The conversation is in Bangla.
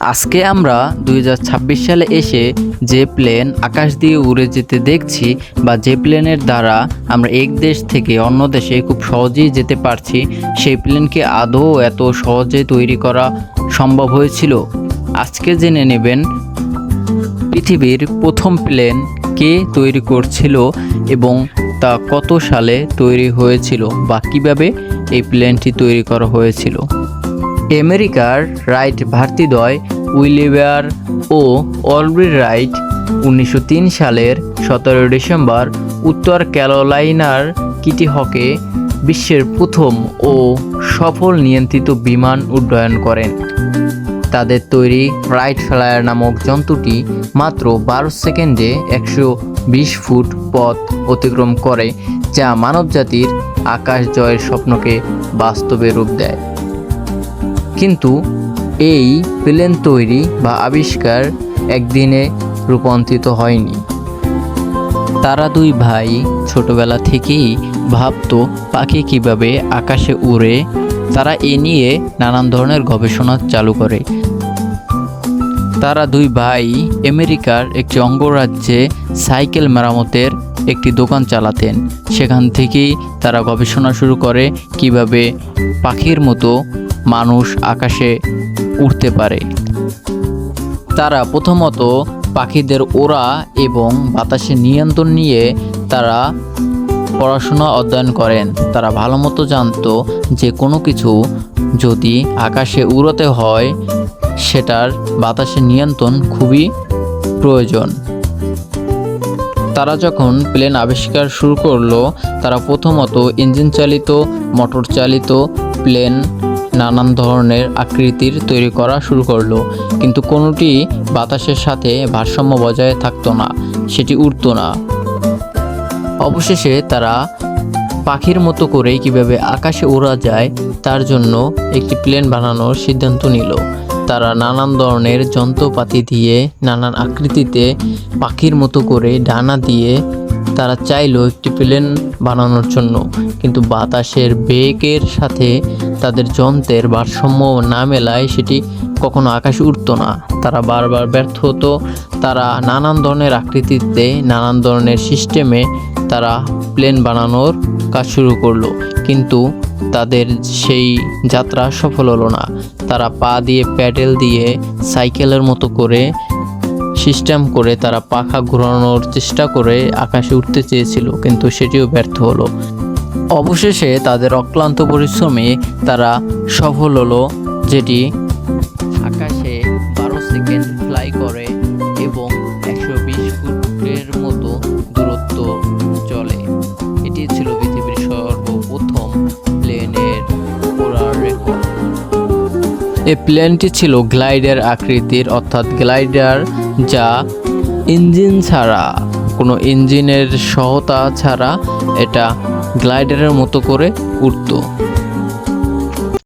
আজকে আমরা 2026 সালে এসে যে প্লেন আকাশ দিয়ে উড়ে যেতে দেখছি বা যে প্লেনের দ্বারা আমরা এক দেশ থেকে অন্য দেশে খুব সহজেই যেতে পারছি, সেই প্লেনকে আদৌ এত সহজে তৈরি করা সম্ভব হয়েছিল? আজকে জেনে নেবেন পৃথিবীর প্রথম প্লেন কে তৈরি করছিল এবং তা কত সালে তৈরি হয়েছিল বা কিভাবে এই প্লেনটি তৈরি করা হয়েছিল। আমেরিকার রাইট ভ্রাতৃদ্বয় উইলিয়াম ও অলব্রিট রাইট 1903 সালের 17 ডিসেম্বর উত্তর ক্যারোলাইনার কিটিহকে বিশ্বের প্রথম ও সফল নিয়ন্ত্রিত বিমান উড্ডয়ন করেন। তাদের তৈরি রাইট ফ্লায়ার নামক যন্ত্রটি মাত্র 12 সেকেন্ডে 120 ফুট পথ অতিক্রম করে, যা মানবজাতির আকাশ জয়ের স্বপ্নকে বাস্তবে রূপ দেয়। কিন্তু এই প্লেন তৈরি বা আবিষ্কার একদিনে রূপান্তরিত হয়নি। তারা দুই ভাই ছোটবেলা থেকেই ভাবতো পাখি কিভাবে আকাশে উড়ে। তারা এ নিয়ে নানান ধরনের গবেষণা চালু করে। তারা দুই ভাই আমেরিকার একটি অঙ্গরাজ্যে সাইকেল মেরামতের একটি দোকান চালাতেন। সেখান থেকেই তারা গবেষণা শুরু করে কিভাবে পাখির মতো মানুষ আকাশে উড়তে পারে। তারা প্রথমত পাখিদের ওড়া এবং বাতাসে নিয়ন্ত্রণ নিয়ে তারা পড়াশোনা অধ্যয়ন করেন। তারা ভালো মতো জানতো যে কোনো কিছু যদি আকাশে উড়াতে হয় সেটার বাতাসের নিয়ন্ত্রণ খুবই প্রয়োজন। তারা যখন প্লেন আবিষ্কার শুরু করলো, তারা প্রথমত ইঞ্জিন চালিত, মোটর চালিত প্লেন নানান ধরনের আকৃতির তৈরি করা শুরু করলো, কিন্তু কোনোটি বাতাসের সাথে ভারসাম্য বজায় থাকতো না, সেটি উড়তো না। অবশেষে তারা পাখির মতো করে কিভাবে আকাশে ওড়া যায় তার জন্য একটি প্লেন বানানোর সিদ্ধান্ত নিল। তারা নানান ধরনের যন্ত্রপাতি দিয়ে নানান আকৃতিতে পাখির মতো করে ডানা দিয়ে তারা চাইলো একটি প্লেন বানানোর জন্য, কিন্তু বাতাসের বেগের সাথে তাদের যন্ত্রের ভারসাম্য না মেলায় সেটি কখনো আকাশে উড়তো না। তারা বারবার ব্যর্থ হতো। তারা নানান ধরনের আকৃতিতে নানান ধরনের সিস্টেমে তারা প্লেন বানানোর কাজ শুরু করলো, কিন্তু তাদের সেই যাত্রা সফল হলো না। তারা পা দিয়ে প্যাডেল দিয়ে সাইকেলের মতো করে সিস্টেম করে তারা পাখা ঘোরানোর চেষ্টা করে আকাশে উঠতে চেয়েছিল, কিন্তু সেটিও ব্যর্থ হলো। অবশেষে তাদের অক্লান্ত পরিশ্রমে তারা সফল হলো, যেটি আকাশে 12 সেকেন্ড ফ্লাই করে এবং 120 ফুটের মতো দূরত্ব চলে। এটি ছিল পৃথিবীর সর্বপ্রথম প্লেনের ওড়ার রেকর্ড। এই প্লেনটি ছিল গ্লাইডার আকৃতির, অর্থাৎ গ্লাইডার যা ইঞ্জিন ছাড়া, কোনো ইঞ্জিনের সহায়তা ছাড়া এটা গ্লাইডারের মতো করে উড়ত।